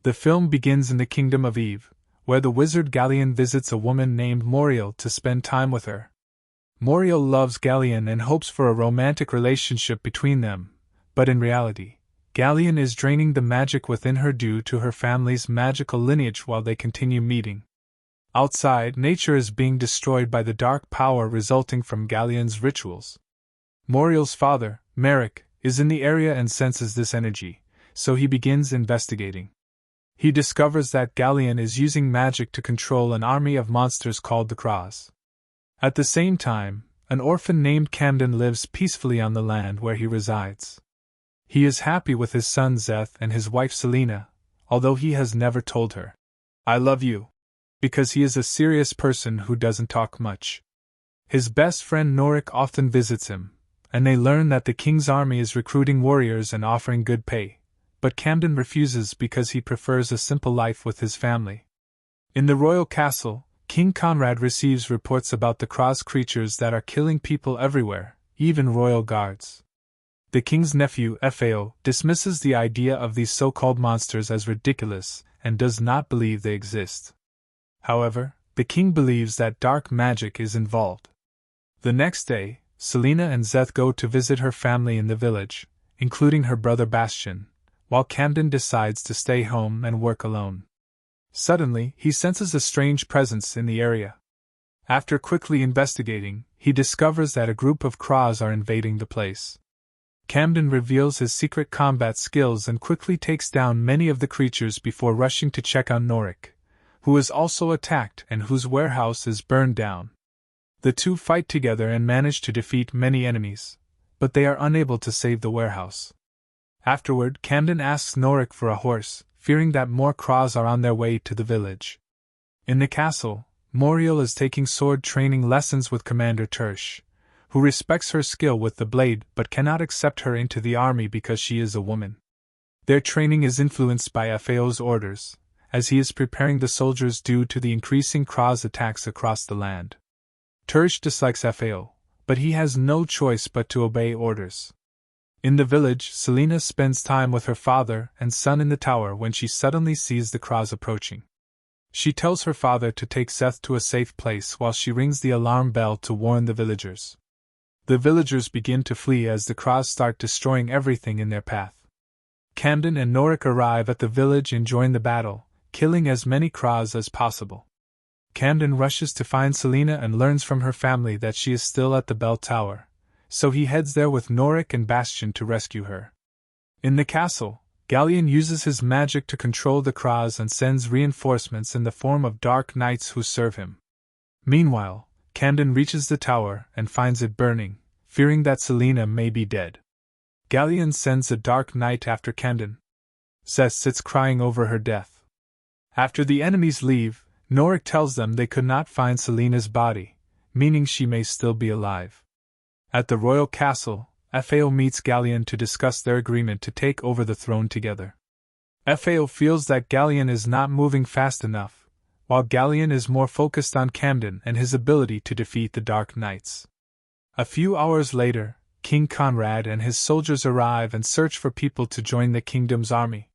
The film begins in the Kingdom of Eve, where the wizard Galien visits a woman named Moriel to spend time with her. Moriel loves Galien and hopes for a romantic relationship between them, but in reality, Galien is draining the magic within her due to her family's magical lineage while they continue meeting. Outside, nature is being destroyed by the dark power resulting from Galien's rituals. Moriel's father, Merrick, is in the area and senses this energy, so he begins investigating. He discovers that Galien is using magic to control an army of monsters called the Crows. At the same time, an orphan named Camden lives peacefully on the land where he resides. He is happy with his son Zeth and his wife Selena, although he has never told her, "I love you," because he is a serious person who doesn't talk much. His best friend Norik often visits him, and they learn that the king's army is recruiting warriors and offering good pay, but Camden refuses because he prefers a simple life with his family. In the royal castle, King Conrad receives reports about the cross creatures that are killing people everywhere, even royal guards. The king's nephew, Fao, dismisses the idea of these so-called monsters as ridiculous and does not believe they exist. However, the king believes that dark magic is involved. The next day, Selena and Zeth go to visit her family in the village, including her brother Bastian, while Camden decides to stay home and work alone. Suddenly, he senses a strange presence in the area. After quickly investigating, he discovers that a group of Crows are invading the place. Camden reveals his secret combat skills and quickly takes down many of the creatures before rushing to check on Norik, who is also attacked and whose warehouse is burned down. The two fight together and manage to defeat many enemies, but they are unable to save the warehouse. Afterward, Camden asks Norik for a horse, fearing that more Crows are on their way to the village. In the castle, Moriel is taking sword training lessons with Commander Tersh, who respects her skill with the blade but cannot accept her into the army because she is a woman. Their training is influenced by Fao's orders, as he is preparing the soldiers due to the increasing Crows attacks across the land. Tersh dislikes Fao, but he has no choice but to obey orders. In the village, Selena spends time with her father and son in the tower when she suddenly sees the Crows approaching. She tells her father to take Zeth to a safe place while she rings the alarm bell to warn the villagers. The villagers begin to flee as the Crows start destroying everything in their path. Camden and Norik arrive at the village and join the battle, killing as many Crows as possible. Camden rushes to find Selena and learns from her family that she is still at the bell tower, so he heads there with Norik and Bastian to rescue her. In the castle, Galien uses his magic to control the Crows and sends reinforcements in the form of dark knights who serve him. Meanwhile, Camden reaches the tower and finds it burning, fearing that Selena may be dead. Galien sends a dark knight after Camden. Zeth sits crying over her death. After the enemies leave, Norik tells them they could not find Selena's body, meaning she may still be alive. At the royal castle, Fao meets Galien to discuss their agreement to take over the throne together. Fao feels that Galien is not moving fast enough, while Galien is more focused on Camden and his ability to defeat the Dark Knights. A few hours later, King Conrad and his soldiers arrive and search for people to join the kingdom's army.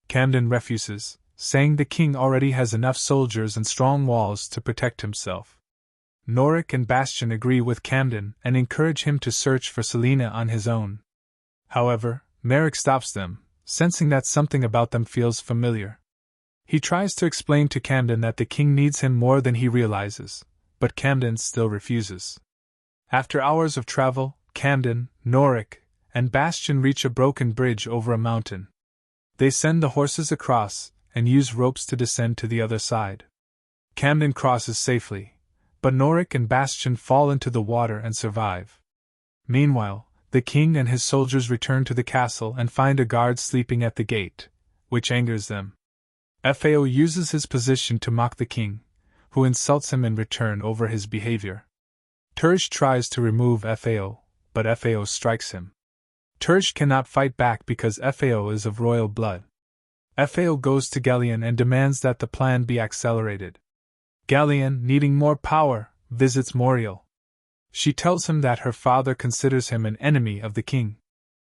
Camden refuses, saying the king already has enough soldiers and strong walls to protect himself. Norik and Bastian agree with Camden and encourage him to search for Selena on his own. However, Merrick stops them, sensing that something about them feels familiar. He tries to explain to Camden that the king needs him more than he realizes, but Camden still refuses. After hours of travel, Camden, Norik, and Bastian reach a broken bridge over a mountain. They send the horses across and use ropes to descend to the other side. Camden crosses safely, but Norik and Bastian fall into the water and survive. Meanwhile, the king and his soldiers return to the castle and find a guard sleeping at the gate, which angers them. Fao uses his position to mock the king, who insults him in return over his behavior. Tersh tries to remove Fao, but Fao strikes him. Tersh cannot fight back because Fao is of royal blood. Fao goes to Galien and demands that the plan be accelerated. Galien, needing more power, visits Moriel. She tells him that her father considers him an enemy of the king.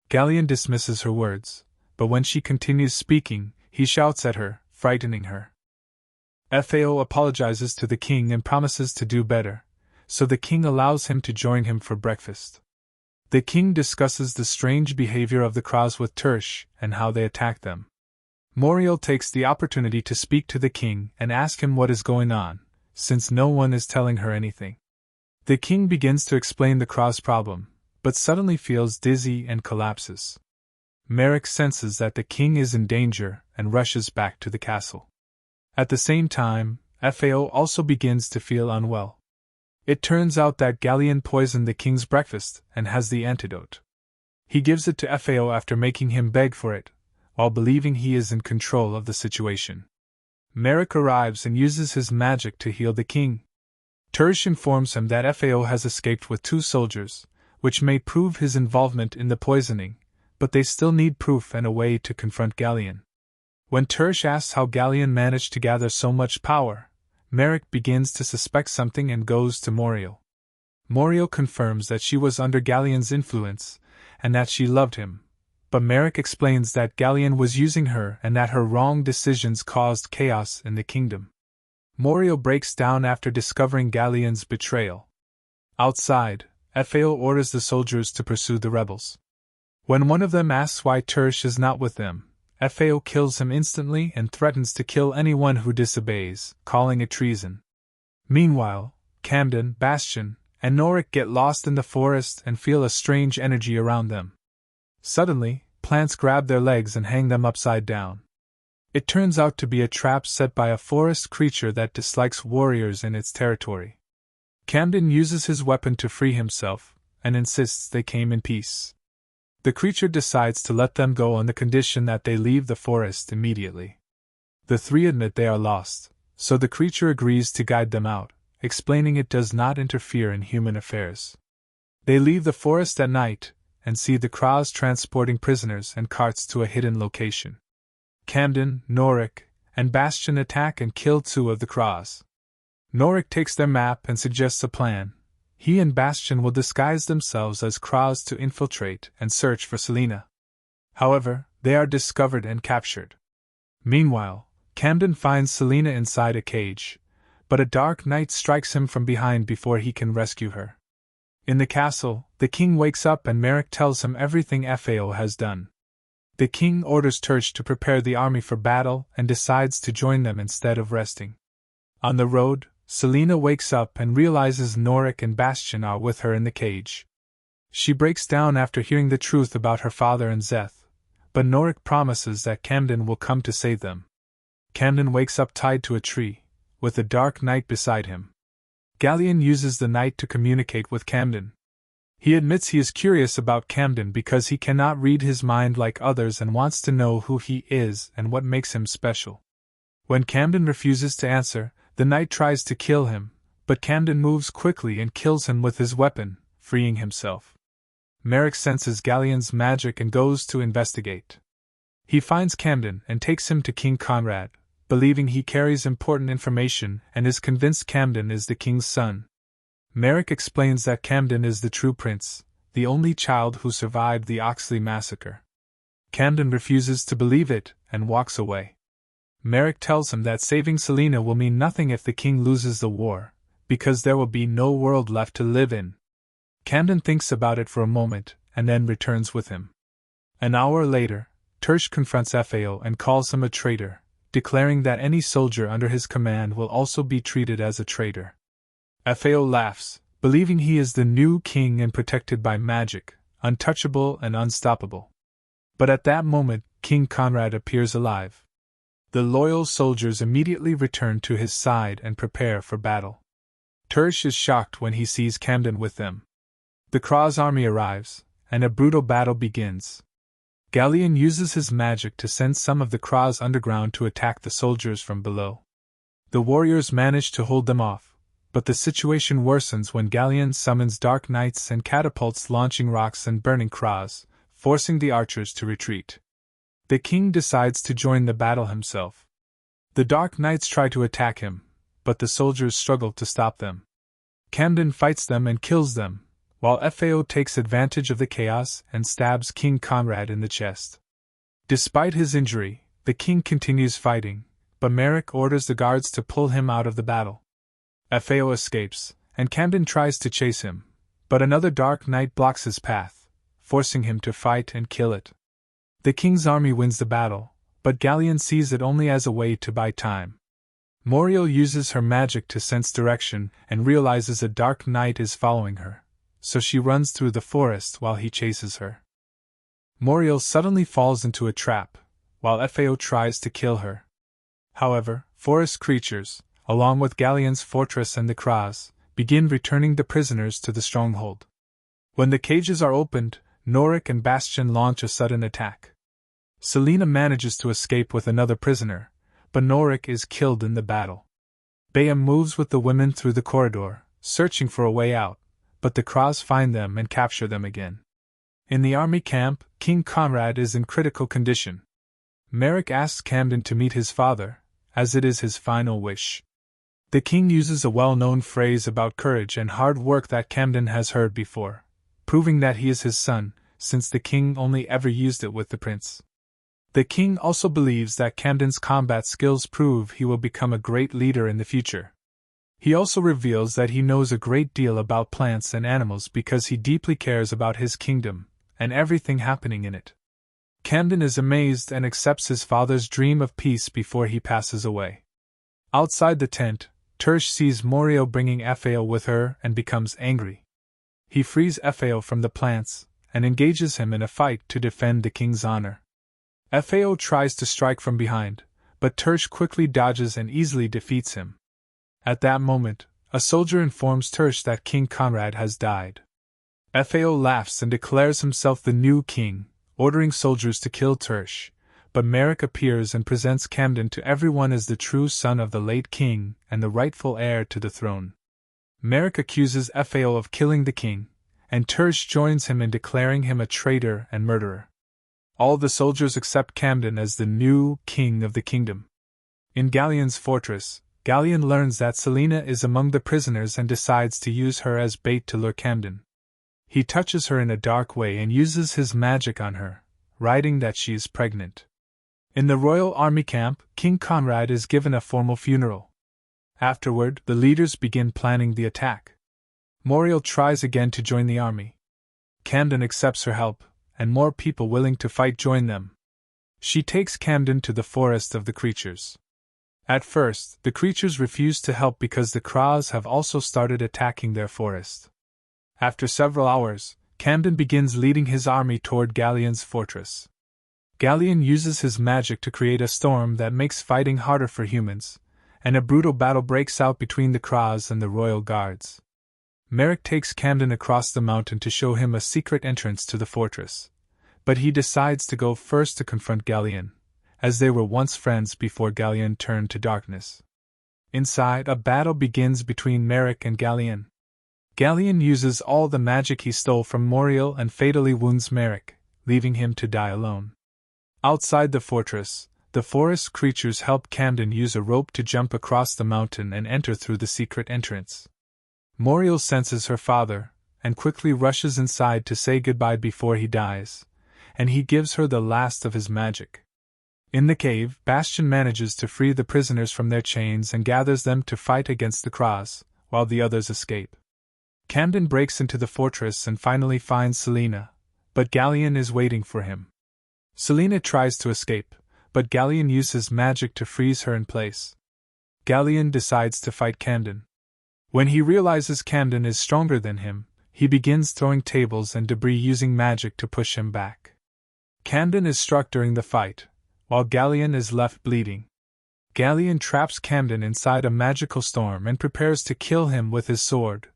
Galien dismisses her words, but when she continues speaking, he shouts at her, frightening her. Fao apologizes to the king and promises to do better, so the king allows him to join him for breakfast. The king discusses the strange behavior of the crows with Tersh and how they attack them. Moriel takes the opportunity to speak to the king and ask him what is going on, since no one is telling her anything. The king begins to explain the crow's problem, but suddenly feels dizzy and collapses. Merrick senses that the king is in danger and rushes back to the castle. At the same time, Fao also begins to feel unwell. It turns out that Galien poisoned the king's breakfast and has the antidote. He gives it to Fao after making him beg for it, while believing he is in control of the situation. Merrick arrives and uses his magic to heal the king. Tersh informs him that Fao has escaped with 2 soldiers, which may prove his involvement in the poisoning, but they still need proof and a way to confront Galien. When Tersh asks how Galien managed to gather so much power, Merrick begins to suspect something and goes to Moriel. Moriel confirms that she was under Galien's influence, and that she loved him, but Merrick explains that Galien was using her and that her wrong decisions caused chaos in the kingdom. Moriel breaks down after discovering Galien's betrayal. Outside, Fao orders the soldiers to pursue the rebels. When one of them asks why Tersh is not with them, Fao kills him instantly and threatens to kill anyone who disobeys, calling it treason. Meanwhile, Camden, Bastion, and Norik get lost in the forest and feel a strange energy around them. Suddenly, plants grab their legs and hang them upside down. It turns out to be a trap set by a forest creature that dislikes warriors in its territory. Camden uses his weapon to free himself, and insists they came in peace. The creature decides to let them go on the condition that they leave the forest immediately. The 3 admit they are lost, so the creature agrees to guide them out, explaining it does not interfere in human affairs. They leave the forest at night, and see the crows transporting prisoners and carts to a hidden location. Camden, Norik, and Bastion attack and kill 2 of the crows. Norik takes their map and suggests a plan. He and Bastion will disguise themselves as crows to infiltrate and search for Selena. However, they are discovered and captured. Meanwhile, Camden finds Selena inside a cage, but a dark night strikes him from behind before he can rescue her. In the castle, the king wakes up and Merrick tells him everything Fao has done. The king orders Tersh to prepare the army for battle and decides to join them instead of resting. On the road, Selena wakes up and realizes Norik and Bastion are with her in the cage. She breaks down after hearing the truth about her father and Zeth, but Norik promises that Camden will come to save them. Camden wakes up tied to a tree, with the dark night beside him. Galien uses the night to communicate with Camden. He admits he is curious about Camden because he cannot read his mind like others and wants to know who he is and what makes him special. When Camden refuses to answer, the knight tries to kill him, but Camden moves quickly and kills him with his weapon, freeing himself. Merrick senses Galien's magic and goes to investigate. He finds Camden and takes him to King Conrad, believing he carries important information and is convinced Camden is the king's son. Merrick explains that Camden is the true prince, the only child who survived the Oxley massacre. Camden refuses to believe it and walks away. Merrick tells him that saving Selena will mean nothing if the king loses the war, because there will be no world left to live in. Camden thinks about it for a moment and then returns with him. An hour later, Tersh confronts Fao and calls him a traitor, declaring that any soldier under his command will also be treated as a traitor. Fao laughs, believing he is the new king and protected by magic, untouchable and unstoppable. But at that moment, King Conrad appears alive. The loyal soldiers immediately return to his side and prepare for battle. Tersh is shocked when he sees Camden with them. The Krau's army arrives, and a brutal battle begins. Galien uses his magic to send some of the Krau's underground to attack the soldiers from below. The warriors manage to hold them off, but the situation worsens when Galien summons dark knights and catapults launching rocks and burning Krau's, forcing the archers to retreat. The king decides to join the battle himself. The Dark Knights try to attack him, but the soldiers struggle to stop them. Camden fights them and kills them, while Fao takes advantage of the chaos and stabs King Conrad in the chest. Despite his injury, The king continues fighting, but Merrick orders the guards to pull him out of the battle. FAO escapes, and Camden tries to chase him, but another dark knight blocks his path, forcing him to fight and kill it. The king's army wins the battle, but Galien sees it only as a way to buy time. Moriel uses her magic to sense direction and realizes a dark knight is following her, so she runs through the forest while he chases her. Moriel suddenly falls into a trap, while FAO tries to kill her. However, forest creatures, along with Galien's fortress and the Kras, begin returning the prisoners to the stronghold. When the cages are opened, Norik and Bastian launch a sudden attack. Selena manages to escape with another prisoner, but Norik is killed in the battle. Bea moves with the women through the corridor, searching for a way out, but the Kras find them and capture them again. In the army camp, King Conrad is in critical condition. Merrick asks Camden to meet his father, as it is his final wish. The king uses a well-known phrase about courage and hard work that Camden has heard before, proving that he is his son, since the king only ever used it with the prince. The king also believes that Camden's combat skills prove he will become a great leader in the future. He also reveals that he knows a great deal about plants and animals because he deeply cares about his kingdom and everything happening in it. Camden is amazed and accepts his father's dream of peace before he passes away. Outside the tent, Tersh sees Moriel bringing FAO with her and becomes angry. He frees FAO from the plants and engages him in a fight to defend the king's honor. FAO tries to strike from behind, but Tersh quickly dodges and easily defeats him. At that moment, a soldier informs Tersh that King Conrad has died. FAO laughs and declares himself the new king, ordering soldiers to kill Tersh, but Merrick appears and presents Camden to everyone as the true son of the late king and the rightful heir to the throne. Merrick accuses FAO of killing the king, and Tersh joins him in declaring him a traitor and murderer. All the soldiers accept Camden as the new king of the kingdom. In Galien's fortress, Galien learns that Selena is among the prisoners and decides to use her as bait to lure Camden. He touches her in a dark way and uses his magic on her, writing that she is pregnant. In the royal army camp, King Conrad is given a formal funeral. Afterward, the leaders begin planning the attack. Moriel tries again to join the army. Camden accepts her help, and more people willing to fight join them. She takes Camden to the forest of the creatures. At first, the creatures refuse to help because the Kras have also started attacking their forest. After several hours, Camden begins leading his army toward Galien's fortress. Galien uses his magic to create a storm that makes fighting harder for humans, and a brutal battle breaks out between the Kras and the royal guards. Merrick takes Camden across the mountain to show him a secret entrance to the fortress, but he decides to go first to confront Galien, as they were once friends before Galien turned to darkness. Inside, a battle begins between Merrick and Galien. Galien uses all the magic he stole from Moriel and fatally wounds Merrick, leaving him to die alone. Outside the fortress, the forest creatures help Camden use a rope to jump across the mountain and enter through the secret entrance. Moriel senses her father, and quickly rushes inside to say goodbye before he dies, and he gives her the last of his magic. In the cave, Bastian manages to free the prisoners from their chains and gathers them to fight against the Kras, while the others escape. Camden breaks into the fortress and finally finds Selena, but Galien is waiting for him. Selena tries to escape, but Galien uses magic to freeze her in place. Galien decides to fight Camden. When he realizes Camden is stronger than him, he begins throwing tables and debris using magic to push him back. Camden is struck during the fight, while Galien is left bleeding. Galien traps Camden inside a magical storm and prepares to kill him with his sword,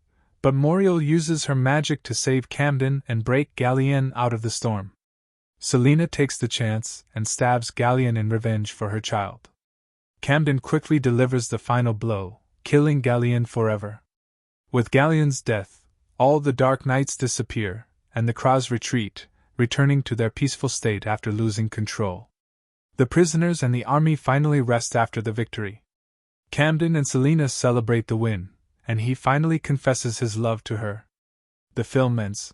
but Moriel uses her magic to save Camden and break Galien out of the storm. Selena takes the chance and stabs Galien in revenge for her child. Camden quickly delivers the final blow, killing Galien forever. With Galien's death, all the Dark Knights disappear, and the Kras retreat, returning to their peaceful state after losing control. The prisoners and the army finally rest after the victory. Camden and Selena celebrate the win, and he finally confesses his love to her. The film ends.